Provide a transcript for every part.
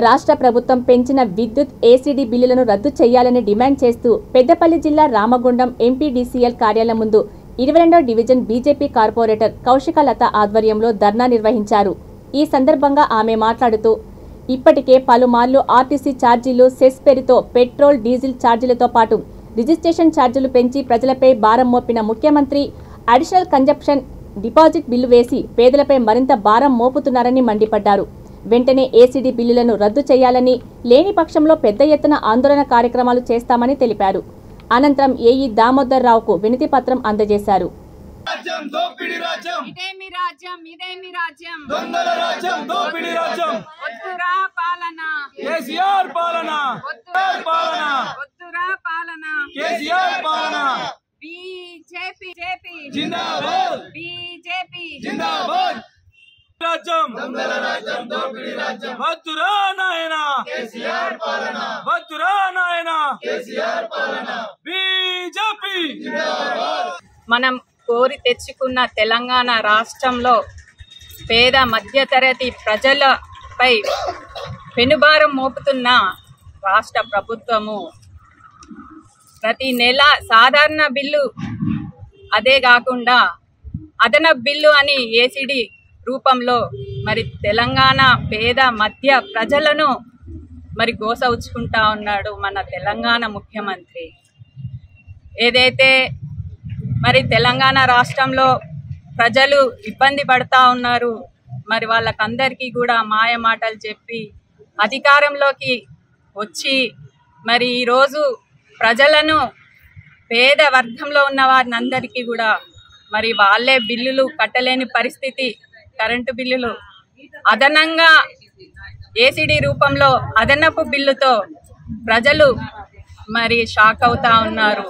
రాష్ట్ర ప్రభుత్వం పెంచిన విద్యుత్ ఏసీడీ బిల్లులను రద్దు చేయాలని డిమాండ్ చేస్తూ పెద్దపల్లి జిల్లా రామగుండం ఎంపీడీసీఎల్ కార్యాలయం ముందు 22వ డివిజన్ బీజేపీ కార్పొరేటర్ కౌశికలత ఆధ్వర్యంలో ధర్నా నిర్వహించారు. ఈ సందర్భంగా ఆమె మాట్లాడుతూ ఇప్పటికే పలుమార్లు ఆర్టీసీ ఛార్జీలు, సెస్ పేరుతో పెట్రోల్, డీజిల్ ఛార్జీలతో పాటు రిజిస్ట్రేషన్ ఛార్జీలు పెంచి ప్రజలపై భారం మోపిన ముఖ్యమంత్రి అడిషనల్ కన్జంప్షన్ డిపాజిట్ బిల్లు వేసి పేదలపై మరింత భారం మోపుతున్నారని మండిపడ్డారు. వెంటనే ఏసీడీ బిల్లులను రద్దు చేయాలని, లేని పక్షంలో పెద్ద ఎత్తున ఆందోళన కార్యక్రమాలు చేస్తామని తెలిపారు. అనంతరం ఏఈ దామోదర్ రావుకు వినతి పత్రం అందజేశారు. మనం కోరి తెచ్చుకున్న తెలంగాణ రాష్ట్రంలో పేద మధ్యతరగతి ప్రజలపై పెనుభారం మోపుతున్న రాష్ట్ర ప్రభుత్వము ప్రతి నెల సాధారణ బిల్లు, అదే కాకుండా అదనపు బిల్లు అని ఏసీడీ రూపంలో మరి తెలంగాణ పేద మధ్య ప్రజలను మరి గోసవుచ్చుకుంటా ఉన్నాడు మన తెలంగాణ ముఖ్యమంత్రి. ఏదైతే మరి తెలంగాణ రాష్ట్రంలో ప్రజలు ఇబ్బంది పడతా ఉన్నారు, మరి వాళ్ళకందరికీ కూడా మాయ మాటలు చెప్పి అధికారంలోకి వచ్చి మరి ఈరోజు ప్రజలను, పేద వర్గంలో ఉన్న వారిని అందరికీ కూడా మరి వాళ్ళే బిల్లులు కట్టలేని పరిస్థితి, కరెంటు బిల్లులు అదనంగా ఏసీడీ రూపంలో అదనపు బిల్లుతో ప్రజలు మరి షాక్ అవుతా ఉన్నారు.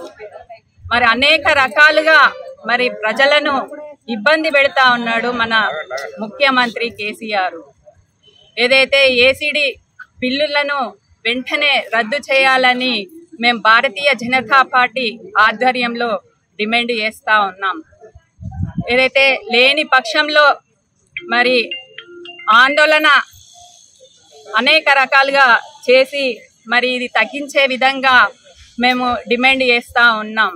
మరి అనేక రకాలుగా మరి ప్రజలను ఇబ్బంది పెడతా ఉన్నాడు మన ముఖ్యమంత్రి కేసీఆర్. ఏదైతే ఏసీడీ బిల్లులను వెంటనే రద్దు చేయాలని మేము భారతీయ జనతా పార్టీ ఆధ్వర్యంలో డిమాండ్ చేస్తూ ఉన్నాం. ఏదైతే లేని పక్షంలో మరి ఆందోళన అనేక రకాలుగా చేసి మరి ఇది తగ్గించే విధంగా మేము డిమాండ్ చేస్తూ ఉన్నాం.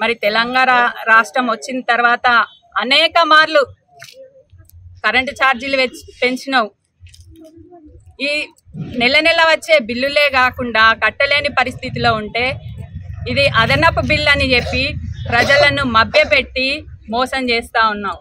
మరి తెలంగాణ రాష్ట్రం వచ్చిన తర్వాత అనేక మార్లు కరెంటు ఛార్జీలు పెంచినావు. ఈ నెల నెల వచ్చే బిల్లులే కాకుండా కట్టలేని పరిస్థితిలో ఉంటే ఇది అదనపు బిల్లు అని చెప్పి ప్రజలను మభ్యపెట్టి మోసం చేస్తూ ఉన్నావు.